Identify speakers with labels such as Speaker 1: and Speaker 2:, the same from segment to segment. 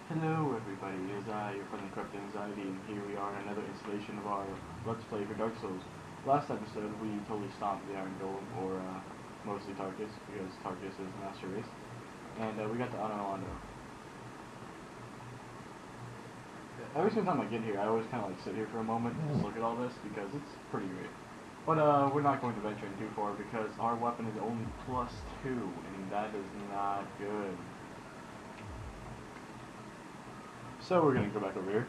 Speaker 1: Hello everybody, it is I, your friendly Corrupt Anxiety, and here we are in another installation of our Let's Play for Dark Souls. Last episode we totally stomped the Iron Golem, or mostly Tarkus, because Tarkus is Master Race, and we got to Anor Londo. Every single time I get here, I always kind of like sit here for a moment and just look at all this, because it's pretty great. But we're not going to venture in too far, because our weapon is only +2, and that is not good. So we're gonna go back over here.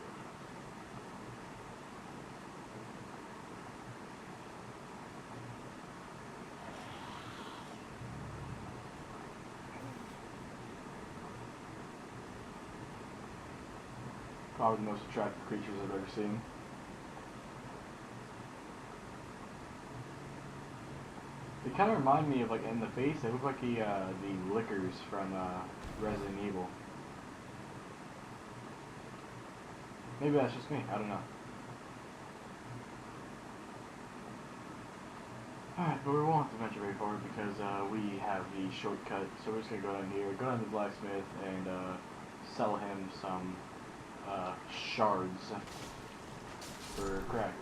Speaker 1: Probably the most attractive creatures I've ever seen. They kind of remind me of, like, in the face, they look like the lickers from Resident Evil. Maybe that's just me, I don't know. Alright, but we won't have to venture very far because we have the shortcut, so we're just going to go down here, go down to the blacksmith, and sell him some shards for crack.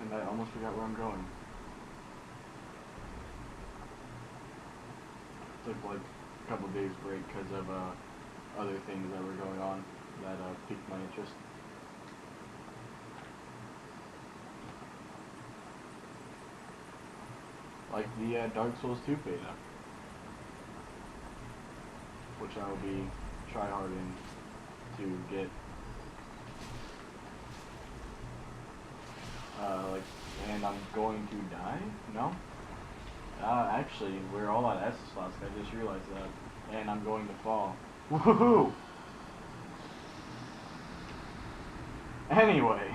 Speaker 1: And I almost forgot where I'm going. Took like a couple days break because of other things that were going on that piqued my interest. Like the Dark Souls 2 beta, which I will be tryharding to get. And I'm going to die? No? Actually, we're all at S slots, I just realized that. And I'm going to fall. Woohoo! Anyway.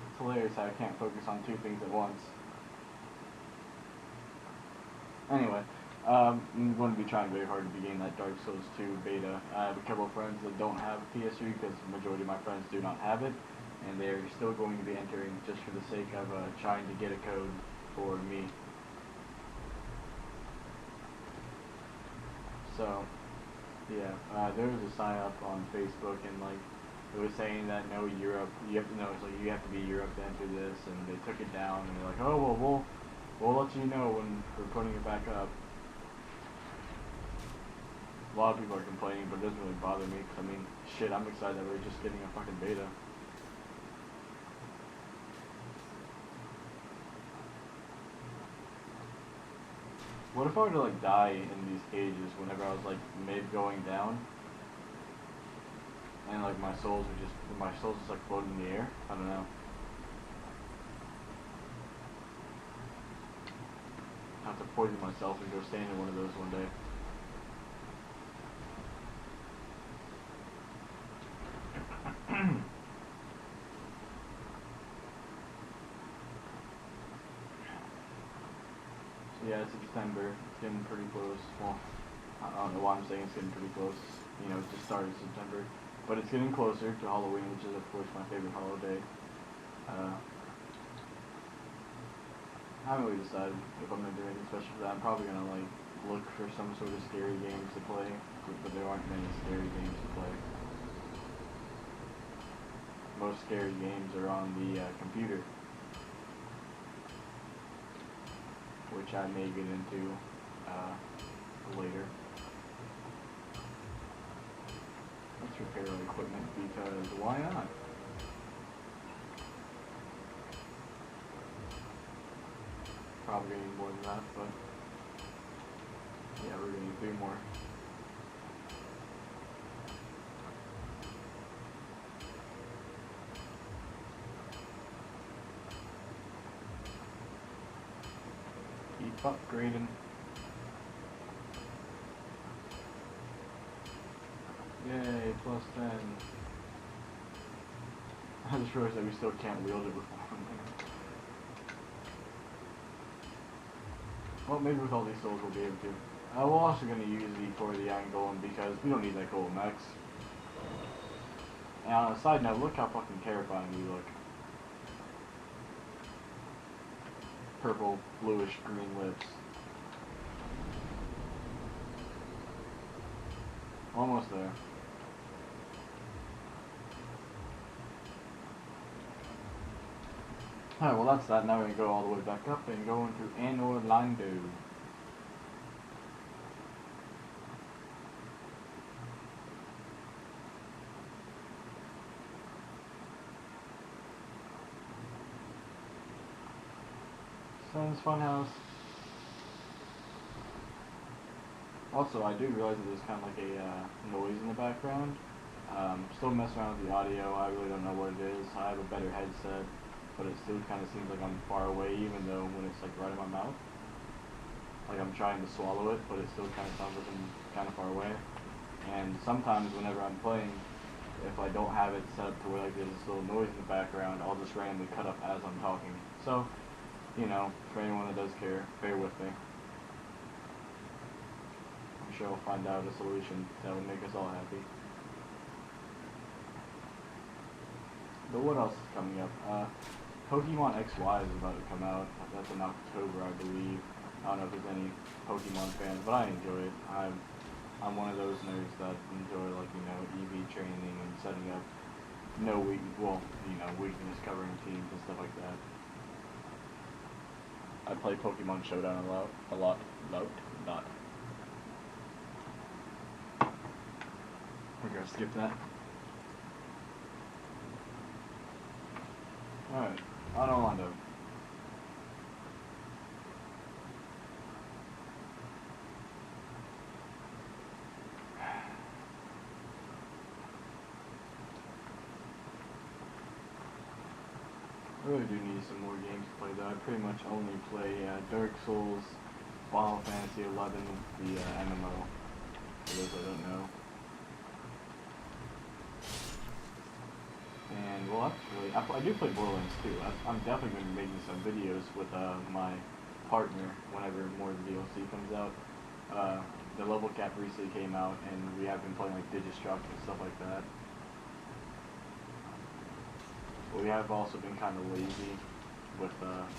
Speaker 1: It's hilarious how I can't focus on two things at once. Anyway, I'm going to be trying very hard to begin that Dark Souls 2 beta. I have a couple of friends that don't have PS3 because the majority of my friends do not have it. And they're still going to be entering just for the sake of trying to get a code for me. So, yeah, there was a sign up on Facebook, and like it was saying that no Europe, you have to know, it's like you have to be Europe to enter this, and they took it down, and they're like, oh well, we'll let you know when we're putting it back up. A lot of people are complaining, but it doesn't really bother me, because I mean, shit, I'm excited that we're just getting a fucking beta. What if I were to like die in these cages whenever I was like mid going down, and like my soul's just like floating in the air? I don't know. I have to poison myself and go stand in one of those one day. Yeah, it's September. It's getting pretty close. Well, I don't know why I'm saying it's getting pretty close. You know, it just started September. But it's getting closer to Halloween, which is, of course, my favorite holiday. I haven't really decided if I'm going to do anything special for that. I'm probably going to, like, look for some sort of scary games to play. But there aren't many scary games to play. Most scary games are on the computer, which I may get into later. Let's repair our equipment because why not? Probably gonna need more than that, but yeah, we're gonna need 3 more. Keep upgrading. Yay, +10. I just realized that we still can't wield it with one. Well, maybe with all these souls we'll be able to. We're also going to use for the Iron Golem because we don't need that Golem X. And on a side note, look how fucking terrifying we look. purple, bluish, green lips. Almost there. Alright, well that's that. Now we're going to go all the way back up and go into Anor, Londo. Sun's Funhouse. Also, I do realize that there's kind of like a noise in the background. Still messing around with the audio. I really don't know what it is. I have a better headset, but it still kind of seems like I'm far away, even though when it's like right in my mouth. Like I'm trying to swallow it, but it still kind of sounds like I'm kind of far away. And sometimes whenever I'm playing, if I don't have it set up to where like there's this little noise in the background, I'll just randomly cut up as I'm talking. So, you know, for anyone that does care, bear with me. I'm sure I'll find out a solution that will make us all happy. But what else is coming up? Pokemon XY is about to come out. That's in October, I believe. I don't know if there's any Pokemon fans, but I enjoy it. I'm one of those nerds that enjoy, like, you know, EV training and setting up weakness covering teams and stuff like that. I play Pokemon Showdown a lot. We're gonna skip that. Alright, on Londo. I really do need some more games to play though. I pretty much only play Dark Souls, Final Fantasy 11, the MMO, for those I don't know. And, well, actually, I do play Borderlands too. I'm definitely going to be making some videos with my partner whenever more of the DLC comes out. The level cap recently came out, and we have been playing like Digistruct and stuff like that. But we have also been kind of lazy with,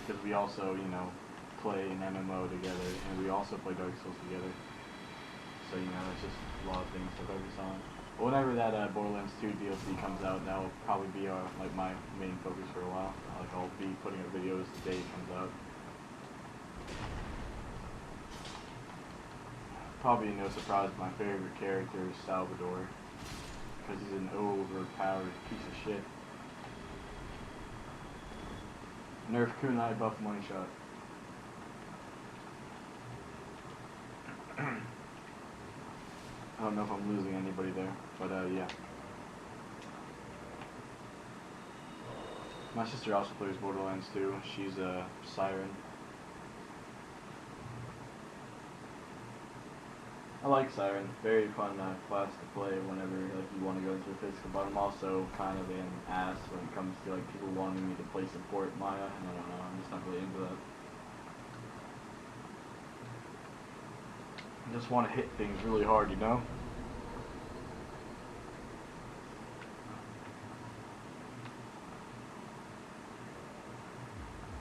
Speaker 1: because we also, you know, play an MMO together, and we also play Dark Souls together. So, you know, it's just a lot of things to focus on. Whenever that Borderlands 2 DLC comes out, that'll probably be like my main focus for a while. Like I'll be putting up videos the day it comes out. Probably no surprise, my favorite character is Salvador, because he's an overpowered piece of shit. Nerf kunai, buff money shot. I don't know if I'm losing anybody there, but yeah. My sister also plays Borderlands 2. She's a Siren. I like Siren. Very fun class to play whenever like you want to go into a physical, but I'm also kind of an ass when it comes to like people wanting me to play support Maya, and I don't know, I'm just not really into that. I just want to hit things really hard, you know?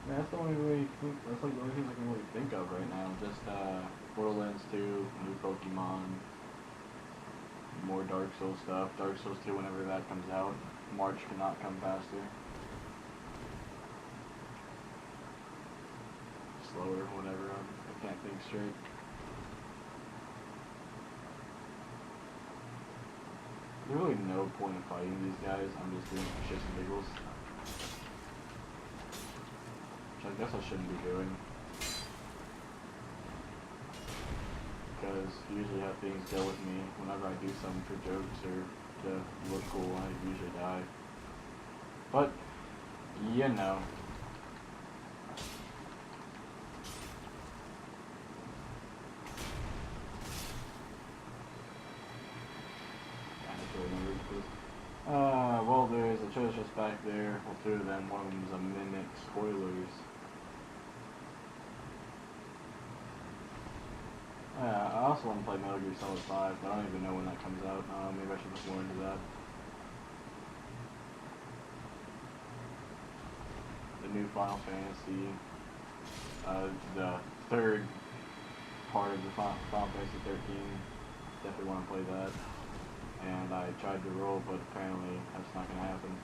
Speaker 1: Yeah, that's the only that's like the only things I can really think of right now. Just Borderlands 2, new Pokemon, more Dark Souls stuff. Dark Souls 2 whenever that comes out. March cannot come faster. Slower, whatever. I can't think straight. There's really no point in fighting these guys. I'm just doing it for shits and giggles. Which I guess I shouldn't be doing. Because usually how things go with me, whenever I do something for jokes or to look cool, I usually die. But, you know. Well, there's a treasure chest back there. Well, two of them. One of them is a mimic. Spoilers. I also want to play Metal Gear Solid 5, but I don't even know when that comes out. Maybe I should look more into that. The new Final Fantasy. The third part of the Final Fantasy 13. Definitely want to play that. And I tried to roll, but apparently that's not going to happen.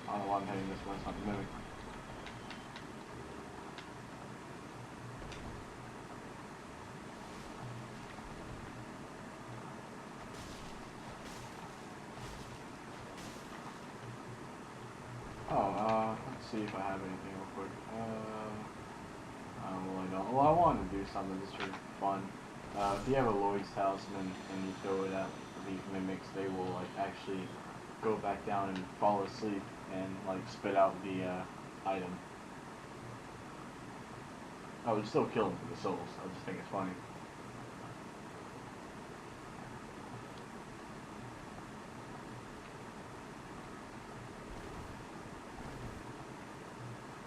Speaker 1: I don't know why I'm hitting this one, it's not the mimic. Let's see if I have anything real quick. I don't really know. Well, I wanted to do something just for fun. If you have a Lloyd's talisman and you throw it at these mimics, they will like actually go back down and fall asleep and like spit out the item. I would still kill them for the souls. I just think it's funny.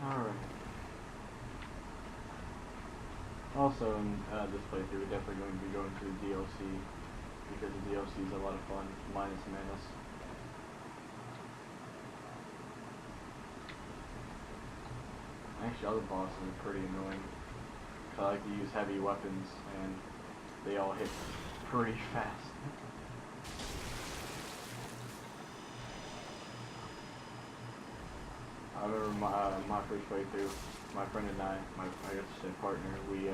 Speaker 1: Alright. Also, in this playthrough, we're definitely going to be going to the DLC, because the DLC is a lot of fun, minus Manus. Actually, other bosses are pretty annoying. I like to use heavy weapons, and they all hit pretty fast. I remember my first playthrough, my friend and I guess partner, we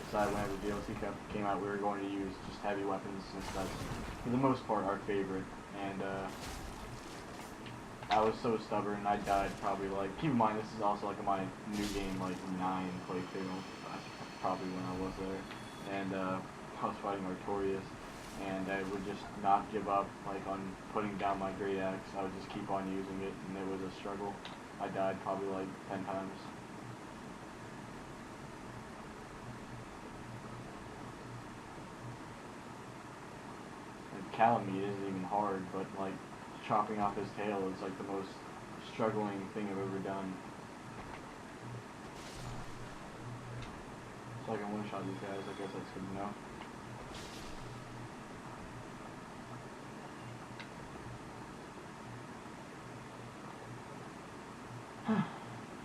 Speaker 1: decided whenever the DLC came out, we were going to use just heavy weapons, since that's, for the most part, our favorite. And I was so stubborn, I died probably like, keep in mind, this is also like my new game, like 9 playthrough, probably when I was there. And I was fighting Artorias, and I would just not give up, like, on putting down my great axe. I would just keep on using it, and it was a struggle. I died probably like 10 times. And Calamite isn't even hard, but like chopping off his tail is like the most struggling thing I've ever done. So I can one-shot these guys, I guess that's good to know.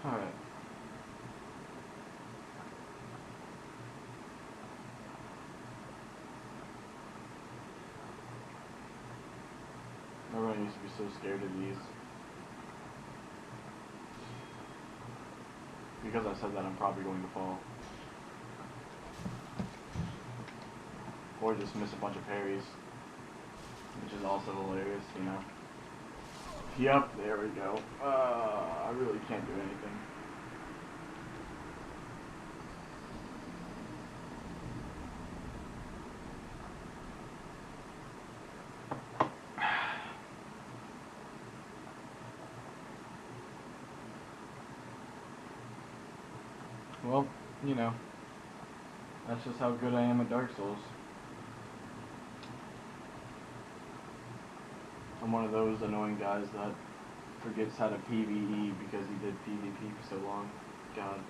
Speaker 1: Alright. Everyone used to be so scared of these. Because I said that, I'm probably going to fall. Or just miss a bunch of parries. Which is also hilarious, you know. Yep, there we go. I really can't do anything. Well, you know, that's just how good I am at Dark Souls. I'm one of those annoying guys that forgets how to PvE because he did PvP for so long. God.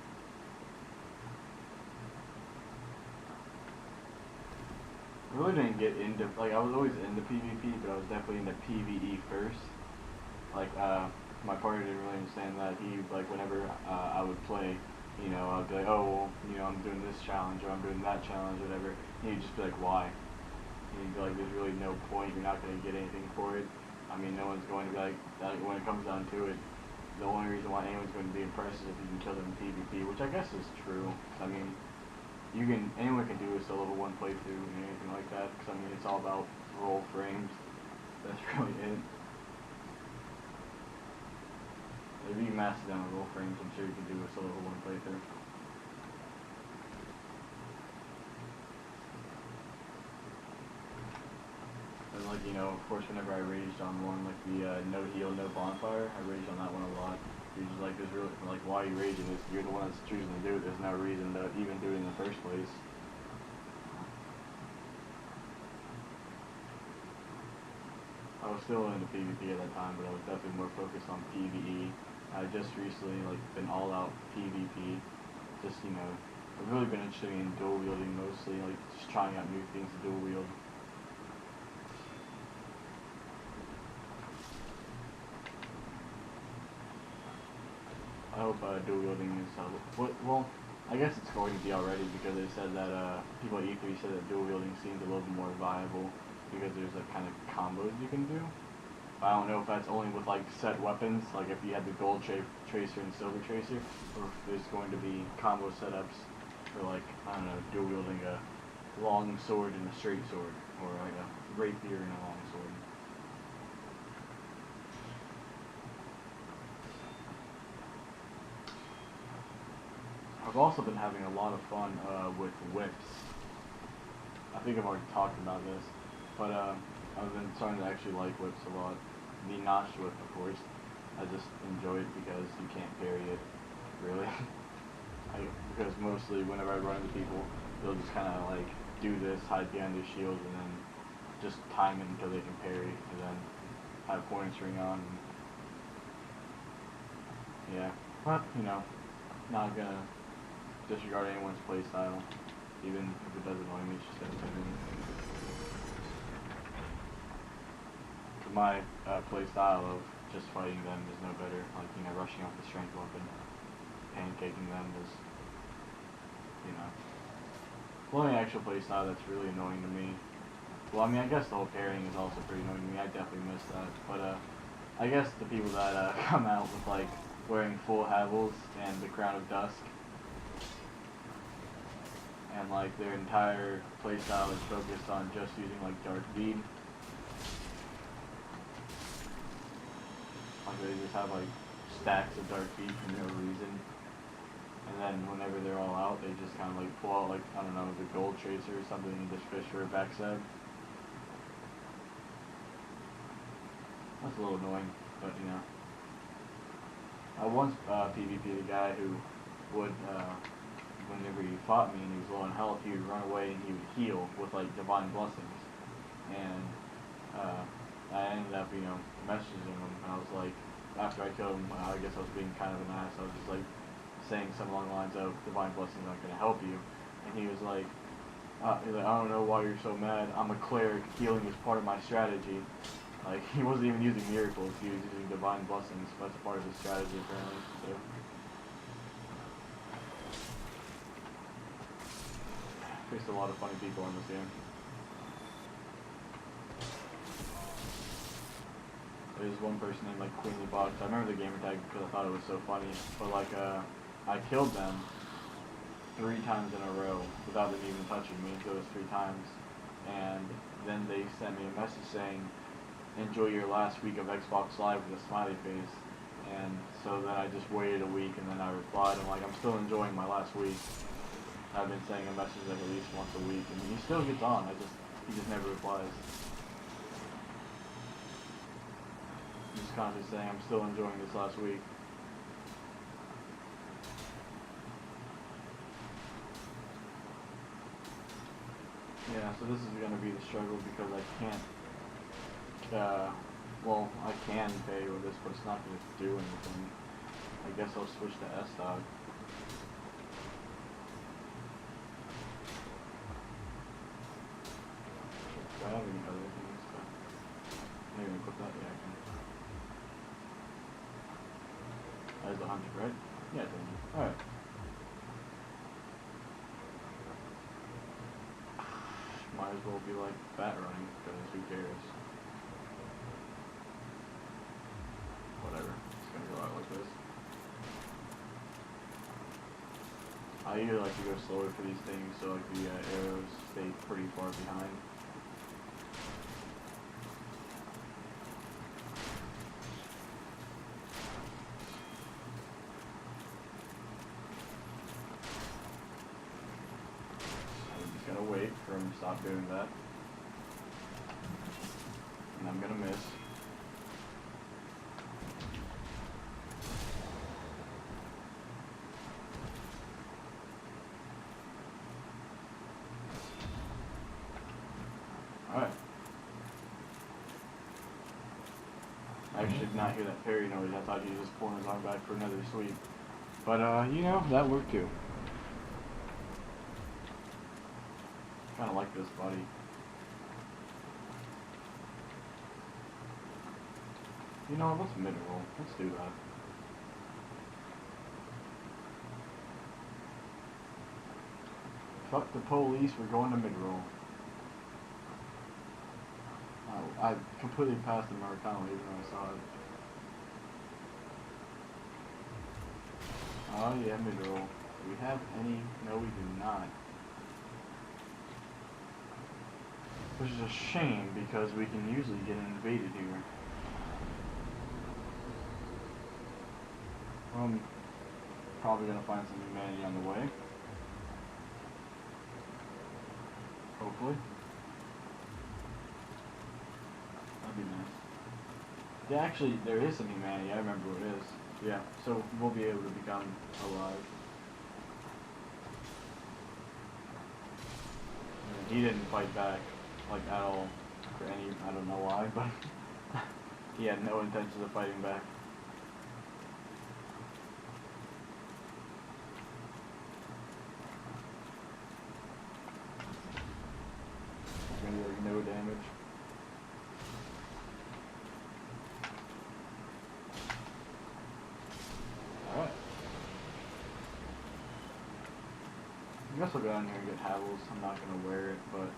Speaker 1: I really didn't get into, like, I was always into PvP, but I was definitely into PvE first. Like, my partner didn't really understand that. He, like, whenever I would play, you know, I'd be like, oh, well, you know, I'm doing this challenge, or I'm doing that challenge, or whatever. And he'd just be like, why? And he'd be like, there's really no point, you're not going to get anything for it. I mean, no one's going to be like, when it comes down to it, the only reason why anyone's going to be impressed is if you can kill them in PvP, which I guess is true. I mean, anyone can do a solo level 1 playthrough and anything like that, because I mean, it's all about roll frames. That's really it. If you master down roll frames, I'm sure you can do a solo level 1 playthrough. And like, you know, of course, whenever I raged on one, like the no heal, no bonfire, I raged on that one a lot. You're just like, there's really, like, why are you raging this? You're the one that's choosing to do it. There's no reason to even do it in the first place. I was still into PvP at that time, but I was definitely more focused on PvE. I just recently, like, been all out PvP. Just, you know, I've really been interested in dual wielding mostly, like, just trying out new things to dual wield. I hope dual wielding is well. I guess it's going to be already because they said that people at E3 said that dual wielding seems a little bit more viable because there's like kind of combos you can do. I don't know if that's only with like set weapons, like if you had the gold tracer and silver tracer, or if there's going to be combo setups for like, I don't know, dual wielding a long sword and a straight sword, or like a rapier and a long sword. I've also been having a lot of fun with whips. I think I've already talked about this, but I've been starting to actually like whips a lot. The notched whip, of course. I just enjoy it because you can't parry it, really. Because mostly whenever I run into people, they'll just kind of like do this, hide behind their shield, and then just time it until they can parry, and then have points ring on. And yeah, but you know, not gonna disregard anyone's playstyle, even if it does annoy me. It's just entertaining. My playstyle of just fighting them is no better. Like, you know, rushing off the strength weapon, pancaking them is, you know. The only actual playstyle that's really annoying to me. Well, I mean, I guess the whole parrying is also pretty annoying to me. I definitely miss that. But I guess the people that come out with like wearing full havels and the crown of dusk, and like their entire playstyle is focused on just using like dark bead. Like they just have like stacks of dark bead for no reason. And then whenever they're all out, they just kind of like pull out like, I don't know, the gold tracer or something and just fish for a backstab. That's a little annoying, but you know. I once PvP'd a guy who would, whenever he fought me and he was low on health, he would run away and he would heal with like divine blessings. And I ended up, you know, messaging him, and I was like, after I killed him, I guess I was being kind of an ass. I was just like saying something along the lines of divine blessings aren't going to help you, and he was like, I don't know why you're so mad. I'm a cleric. Healing is part of my strategy. Like, he wasn't even using miracles. He was using divine blessings. That's part of his strategy, apparently. So. Faced a lot of funny people in this game. There's one person named like Queenly Box. I remember the gamer tag because I thought it was so funny. But like, I killed them 3 times in a row without them even touching me. So it was 3 times, and then they sent me a message saying, "Enjoy your last week of Xbox Live" with a smiley face. And so then I just waited a week, and then I replied. I'm like, I'm still enjoying my last week. I've been sending a message like at least once a week, and he still gets on. He just never replies. Just constantly saying, I'm still enjoying this last week. Yeah, so this is going to be the struggle because I can't, well, I can pay with this, but it's not going to do anything. I guess I'll switch to S-Dog. Do I have any other things? Maybe I put that, yeah, I can. That is 100, right? Yeah, it's 100. Alright. Might as well be like bat running, because who cares? Whatever. It's gonna go out like this. I usually like to go slower for these things, so like the arrows stay pretty far behind. Gonna wait for him to stop doing that, and I'm gonna miss. Alright. I actually did not hear that parry noise. I thought he was just pulling his arm back for another sweep. But, you know, that worked too. Kinda like this buddy. You know, let's mid-roll. Let's do that. Fuck the police, we're going to mid-roll. Oh, I completely passed the Marcano even though I saw it. Oh yeah, mid-roll. Do we have any? No, we do not. Which is a shame because we can usually get invaded here. I'm probably gonna find some humanity on the way. Hopefully. That'd be nice. Yeah, actually, there is some humanity. I remember what it is. Yeah, so we'll be able to become alive. And he didn't fight back, like, at all. For any, I don't know why, but he had no intentions of fighting back. Gonna do like no damage. Alright. I guess I'll go down here and get Havels. I'm not gonna wear it, but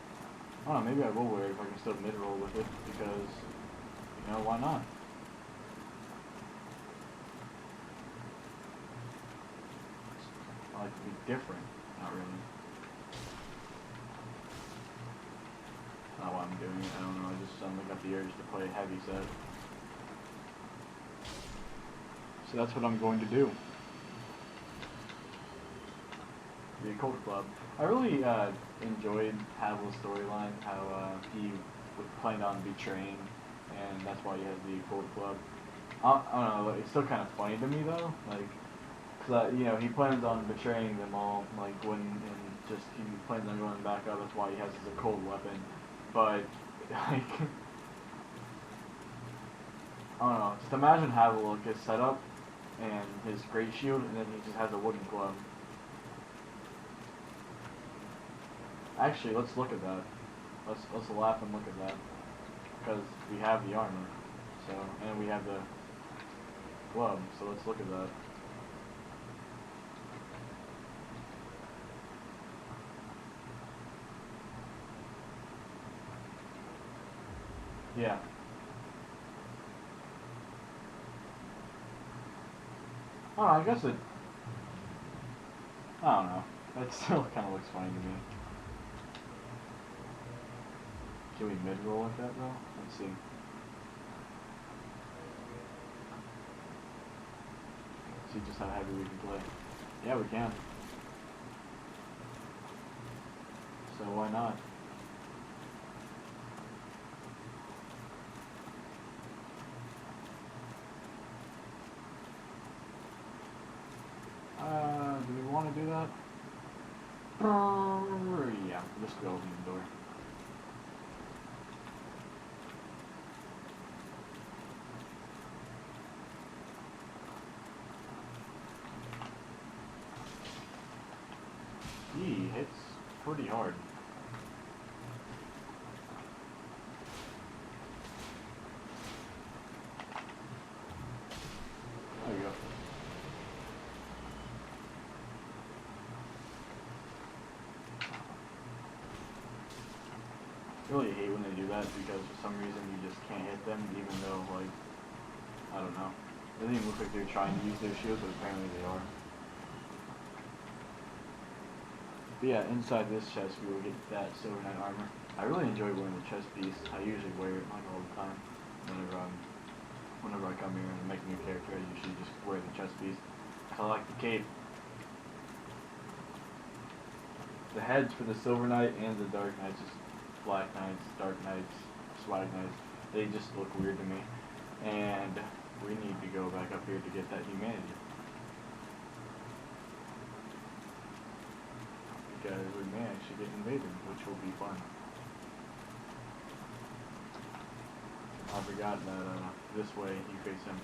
Speaker 1: I don't know, maybe I will wear it if I can still mid-roll with it, because, you know, why not? I like to be different. Not really. Not why I'm doing it, I don't know, I just suddenly got the urge to play heavy set. So that's what I'm going to do. The Occult Club. I really enjoyed Havel's storyline, how he planned on betraying, and that's why he has the Occult Club. I don't know, it's still kind of funny to me though, like, cause you know, he plans on betraying them all, like when, and just, he plans on going back up, that's why he has his occult weapon, but, like, I don't know, just imagine Havel gets set up, and his great shield, and then he just has a wooden club. Actually, let's look at that. Let's laugh and look at that, because we have the armor, so, and we have the club, so let's look at that. Yeah. Oh, I guess it. I don't know. That still kind of looks funny to me. Can we mid-roll with that though? Let's see. See just how heavy we can play. Yeah, we can. So why not? Do we want to do that? Yeah, just go open the door. He hits pretty hard. There you go. I really hate when they do that because for some reason you just can't hit them even though, like, I don't know. It doesn't even look like they're trying to use their shields, but apparently they are. But yeah, inside this chest we will get that Silver Knight armor. I really enjoy wearing the chest piece. I usually wear it like all the time. Whenever I come here and make a new character, I usually just wear the chest piece. I like the cape. The heads for the Silver Knight and the Dark Knights, just Black Knights, Dark Knights, Swag Knights, they just look weird to me. And we need to go back up here to get that humanity. Because we may actually get invaded, which will be fun. I forgot that this way you face him.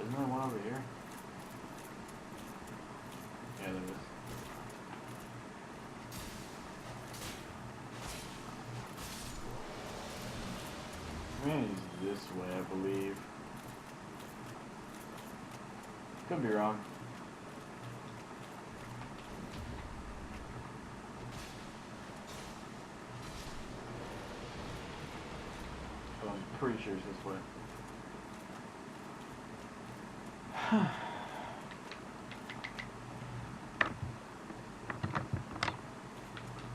Speaker 1: Isn't there one over here? way, I believe. Could be wrong. But I'm pretty sure it's this way.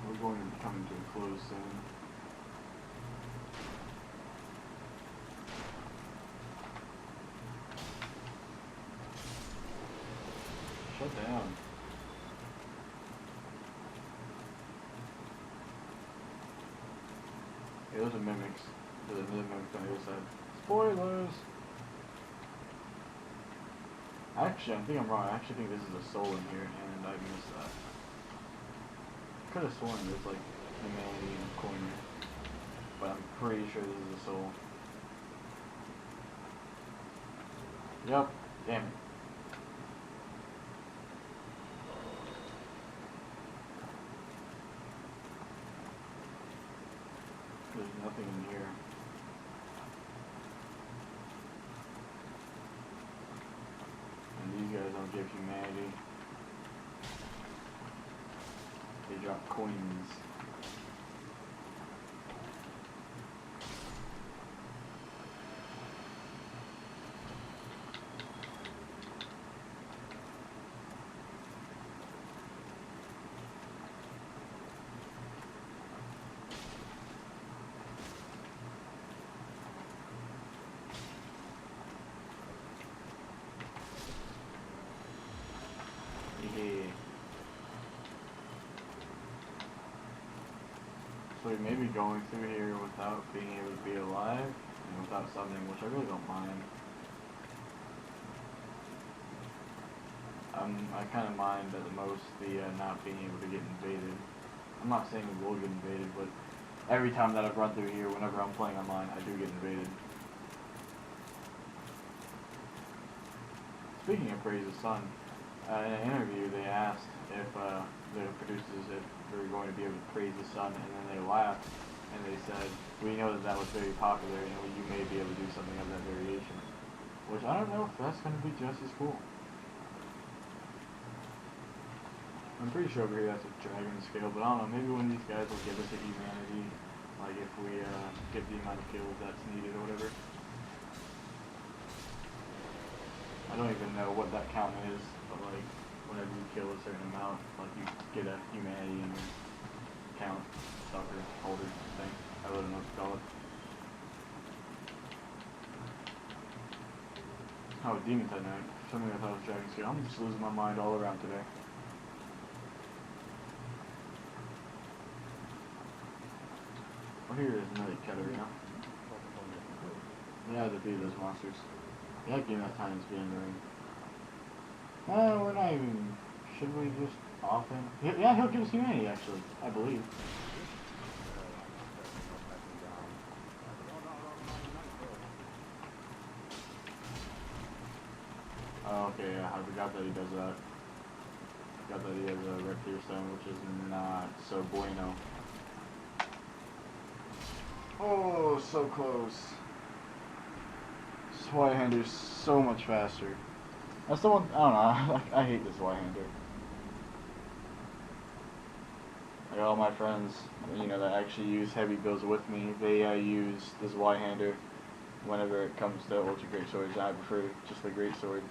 Speaker 1: We're going to be coming to a close soon. Shut down. Yeah, those are mimics. There's another mimic on the other side. Spoilers! Actually, I think I'm wrong. I actually think this is a soul in here, and I missed that. Could have sworn there's like humanity in the corner, but I'm pretty sure this is a soul. Yup. Damn it. There's nothing in here. And these guys don't give humanity. They drop coins. Yeah. So we may be going through here without being able to be alive, and without something, which I really don't mind. I kind of mind at the most the not being able to get invaded. I'm not saying we will get invaded, but every time that I've run through here, whenever I'm playing online, I do get invaded. Speaking of Praise the Sun, in an interview they asked if the producers if they were going to be able to praise the sun, and then they laughed and they said, "We know that that was very popular, and you may be able to do something of that variation." Which I don't know if that's going to be just as cool. I'm pretty sure over here that's a dragon scale, but I don't know. Maybe one of these guys will give us a humanity, like if we get the amount of kills that's needed or whatever. I don't even know what that count is, but like, whenever you kill a certain amount, like you get a humanity in your count, sucker, holder thing. I don't know what to call it. Oh, Demon Tonight. Something I thought was Dragon Scale. I'm just losing my mind all around today. Oh, here is another Katarina. Yeah, to beat those monsters. Yeah, game that time is being ring. We're not even. Should we just off him? Yeah, he'll give us humanity, actually. I believe. Oh, okay, yeah, I forgot that he does that. I forgot that he has a red tear stone, which is not so bueno. Oh, so close. This Y-hander's so much faster. That's the one, I don't know, I hate this Y-hander. Like all my friends, you know, that actually use heavy builds with me, they use this Y-hander whenever it comes to Ultra Great Swords, and I prefer just the Great Sword.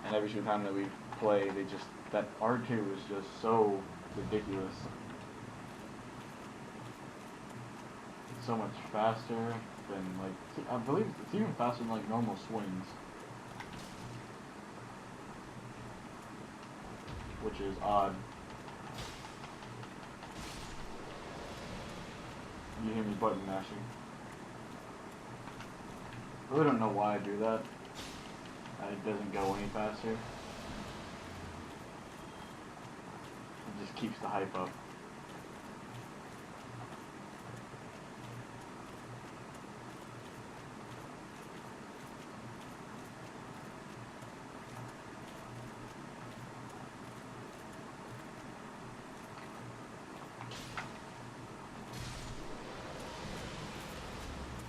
Speaker 1: And every single time that we play, that R2 is just so ridiculous. It's so much faster than, like, I believe it's even faster than, like, normal swings. Which is odd. You hear me button mashing. I really don't know why I do that. It doesn't go any faster. It just keeps the hype up.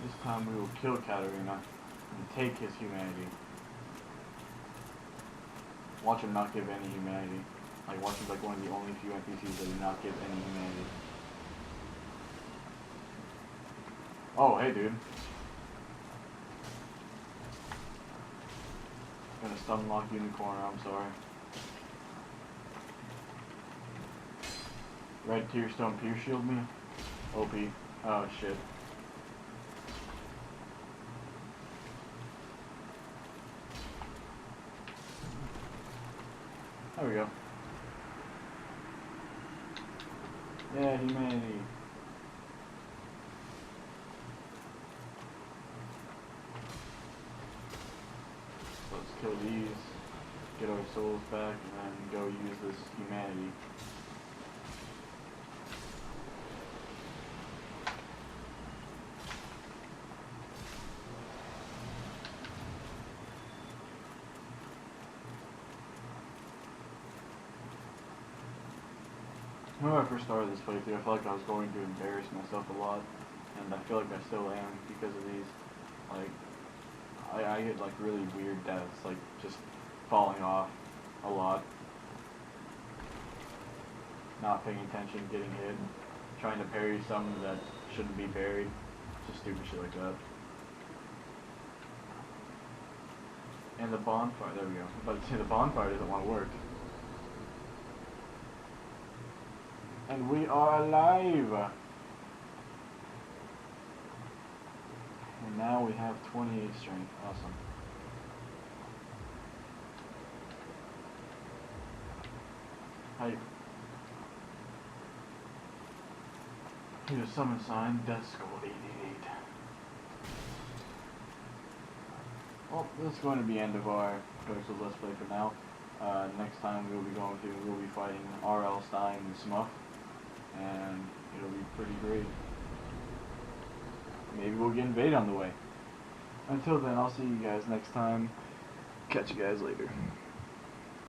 Speaker 1: This time we will kill Katarina. and take his humanity. Watch him not give any humanity. Like, watch him like one of the only few NPCs that do not give any humanity. Oh, hey, dude. Gonna stun lock you in the corner, I'm sorry. Red Tear Stone Pierce Shield me? OP. Oh, shit. There we go. Yeah, humanity. Let's kill these, get our souls back, and then go use this humanity. When I first started this playthrough, I felt like I was going to embarrass myself a lot, and I feel like I still am because of these. Like, I get like really weird deaths, like just falling off a lot, not paying attention, getting hit, trying to parry something that shouldn't be parried, just stupid shit like that. And the bonfire, there we go. But see, the bonfire doesn't want to work. And we are alive! And now we have 28 strength. Awesome. Hype. Here's a summon sign, Death Skull 888. Well, this is going to be the end of our Dark Souls Let's Play for now. Next time we'll be fighting R.L. Stein and Smuff, and it'll be pretty great. Maybe we'll get invaded on the way. Until then, I'll see you guys next time. Catch you guys later.